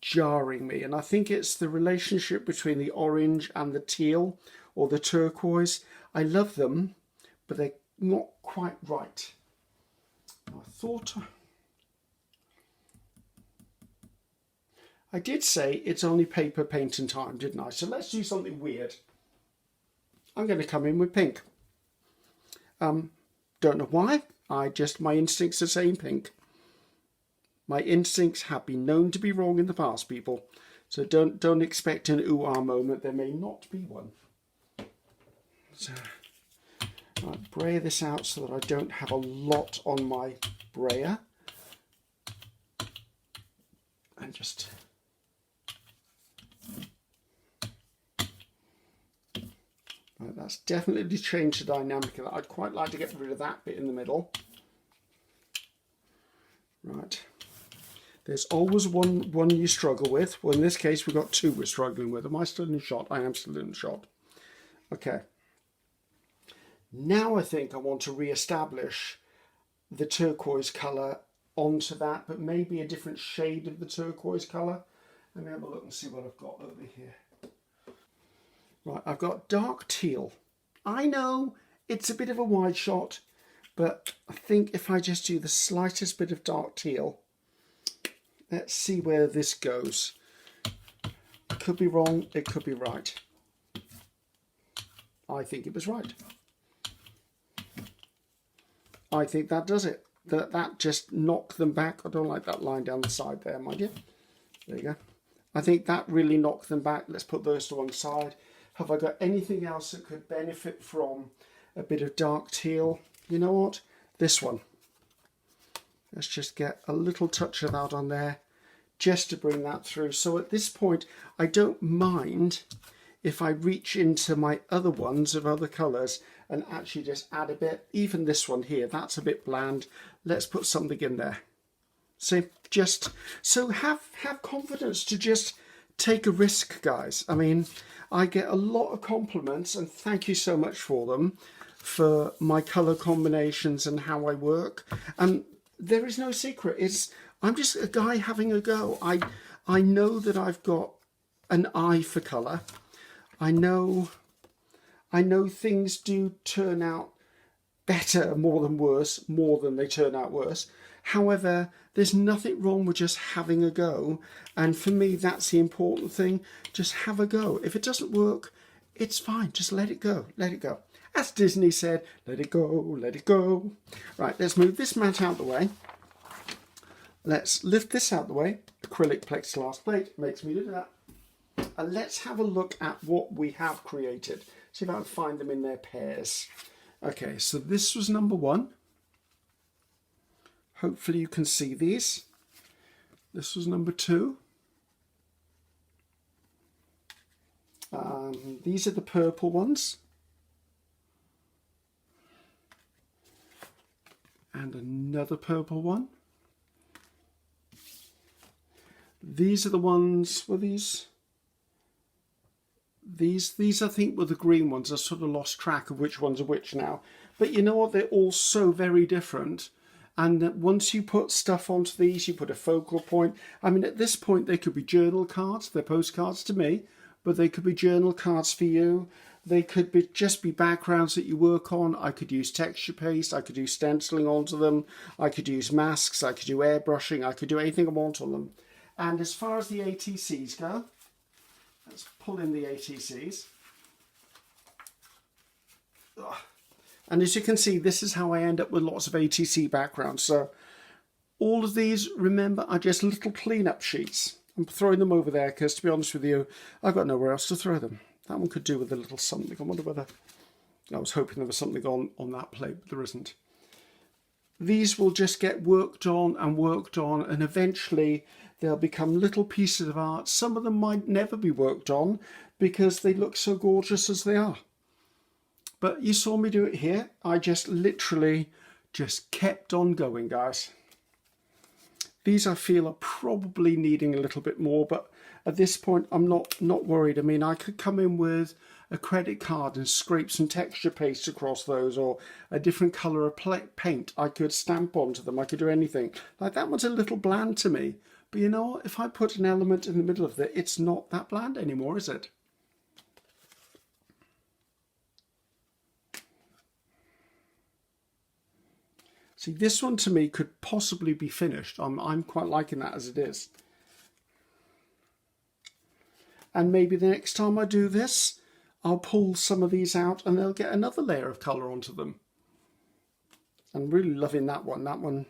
jarring me. And I think it's the relationship between the orange and the teal or the turquoise. I love them, but they're not quite right. I thought I did say it's only paper painting time, didn't I? So let's do something weird. I'm going to come in with pink. Don't know why. My instincts are saying pink. My instincts have been known to be wrong in the past, people. So don't expect an ooh-ah moment. There may not be one. So I'll brayer this out so that I don't have a lot on my brayer. And just... Right, that's definitely changed the dynamic of that. I'd quite like to get rid of that bit in the middle. Right. There's always one you struggle with. Well, in this case, we've got two we're struggling with. Am I still in shot? I am still in shot. Okay. Now I think I want to re-establish the turquoise colour onto that, but maybe a different shade of the turquoise colour. Let me have a look and see what I've got over here. Right, I've got dark teal. I know it's a bit of a wide shot, but I think if I just do the slightest bit of dark teal, let's see where this goes. It could be wrong, it could be right. I think it was right. I think that does it. That just knocked them back. I don't like that line down the side there, mind you. There you go. I think that really knocked them back. Let's put those to one side. Have I got anything else that could benefit from a bit of dark teal? You know what? This one. Let's just get a little touch of that on there just to bring that through. So at this point, I don't mind if I reach into my other ones of other colours and actually just add a bit. Even this one here, that's a bit bland. Let's put something in there. So have confidence to just take a risk, guys. I mean, I get a lot of compliments, and thank you so much for them, for my colour combinations and how I work. And there is no secret. I'm just a guy having a go. I know that I've got an eye for colour. I know things do turn out better more than they turn out worse. However, there's nothing wrong with just having a go. And for me, that's the important thing. Just have a go. If it doesn't work, it's fine. Just let it go. Let it go. As Disney said, let it go, let it go. Right, let's move this mat out of the way. Let's lift this out of the way. Acrylic plexiglass plate makes me do that. And let's have a look at what we have created. See if I can find them in their pairs. Okay, so this was number one. Hopefully you can see these. This was number two. These are the purple ones. And another purple one. These are the ones, were these? These I think were the green ones. I sort of lost track of which ones are which now. But you know what? They're all so very different. And once you put stuff onto these, you put a focal point. I mean, at this point, they could be journal cards. They're postcards to me, but they could be journal cards for you. They could be just be backgrounds that you work on. I could use texture paste. I could do stenciling onto them. I could use masks. I could do airbrushing. I could do anything I want on them. And as far as the ATCs go, let's pull in the ATCs. Ugh. And as you can see, this is how I end up with lots of ATC backgrounds. So all of these, remember, are just little cleanup sheets. I'm throwing them over there because, to be honest with you, I've got nowhere else to throw them. That one could do with a little something. I wonder whether... I was hoping there was something on that plate, but there isn't. These will just get worked on, and eventually they'll become little pieces of art. Some of them might never be worked on because they look so gorgeous as they are. But you saw me do it here. I just literally just kept on going, guys. These I feel are probably needing a little bit more, but at this point I'm not worried. I mean, I could come in with a credit card and scrape some texture paste across those, or a different colour of paint. I could stamp onto them. I could do anything. Like, that one's a little bland to me. But you know what? If I put an element in the middle of it, it's not that bland anymore, is it? See, this one to me could possibly be finished. I'm quite liking that as it is. And maybe the next time I do this, I'll pull some of these out and they'll get another layer of colour onto them. I'm really loving that one. That one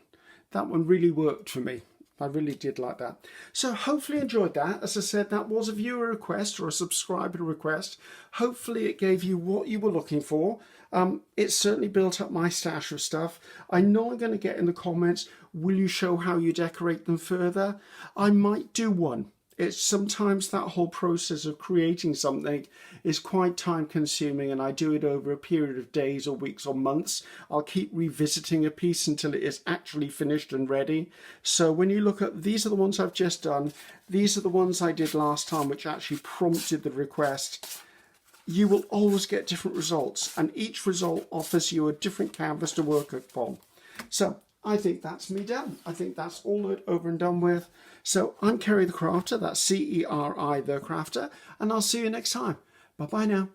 really worked for me. I really did like that. So hopefully you enjoyed that. As I said, that was a viewer request or a subscriber request. Hopefully it gave you what you were looking for. It certainly built up my stash of stuff. I know I'm going to get in the comments, will you show how you decorate them further? I might do one. It's sometimes that whole process of creating something is quite time consuming, and I do it over a period of days or weeks or months. I'll keep revisiting a piece until it is actually finished and ready. So when you look at, these are the ones I've just done. These are the ones I did last time, which actually prompted the request. You will always get different results, and each result offers you a different canvas to work upon. So I think that's me done. I think that's all over and done with. So I'm Ceri the Crafter, that's Ceri the Crafter, and I'll see you next time. Bye-bye now.